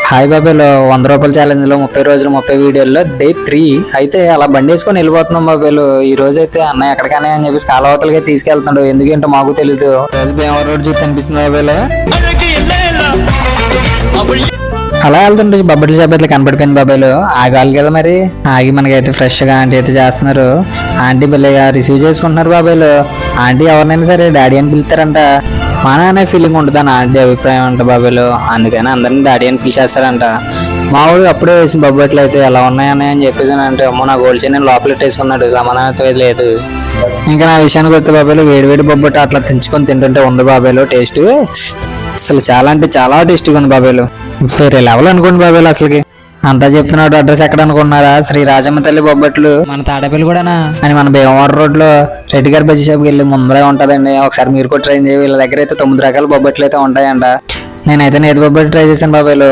Hi బాబాయ్లో 100 రూపాయల ఛాలెంజ్లో 30 రోజులు 30 వీడియోల్లో డే 3 అయితే అలా బండి వేసుకొని వెళ్ళిపోతున్నాం బాబాయ్లు. ఈ రోజు అయితే అన్న ఎక్కడికనే అని చెప్పేసి కాలవతలకి తీసుకెళ్తున్నాడు. ఎందుకంటే మాకు తెలియదు. రోజు భీమవరం రోడ్ చూస్తే అనిపిస్తుంది బాబాయ్లో. అలా వెళ్తుంటే బొబ్బట్లు చేపట్లు కనపడిపోయింది బాబాయ్లు. ఆగాలి కదా మరి, ఆగి మనకైతే ఫ్రెష్గా ఆంటీ అయితే చేస్తున్నారు. ఆంటీ భలేగా రిసీవ్ చేసుకుంటున్నారు బాబాయ్లు. ఆంటీ ఎవరినైనా సరే డాడీ అని పిలుస్తారంట. మన అనే ఫీలింగ్ ఉంటుంది అని ఆంటీ అభిప్రాయం అంట బాబాయ్లు. అందుకని అందరినీ డాడీ అని పిలిచేస్తారంట. మా వాడు అప్పుడే వేసి బొబ్బట్లు అయితే ఎలా ఉన్నాయని అని చెప్పేసి అంటే అమ్మో నా గోల్డ్ చైన్ లోపలెట్టేసుకున్నాడు. సమాధానంతో లేదు. ఇంకా నా విషయానికి వస్తే బాబాయ్లు వేడి బొబ్బట్టు అట్లా తెంచుకొని తింటుంటే ఉంది బాబాయ్లు టేస్ట్. అసలు చాలా అంటే చాలా టేస్టీగా ఉంది బాబాయ్లు. వేరే లెవెల్ అనుకోండి బాబాయ్లు. అసలుకి అంతా చెప్తున్నాడు. అడ్రస్ ఎక్కడ అనుకున్నారా? శ్రీ రాజమ్మ తల్లి బొబ్బట్లు మన తాడేపల్లి కూడానా అని మన భీమవరం రోడ్ లో రెడ్డి గారి బజ్జీ షాప్కి వెళ్ళి ముందరే ఉంటదండి. ఒకసారి మీరు కూడా ట్రై చేయండి. వీళ్ళ దగ్గర అయితే 9 రకాల బొబ్బట్లు అయితే ఉంటాయంట. నేనైతే నేతి బొబ్బట్లు ట్రై చేశాను బాబాయ్లు.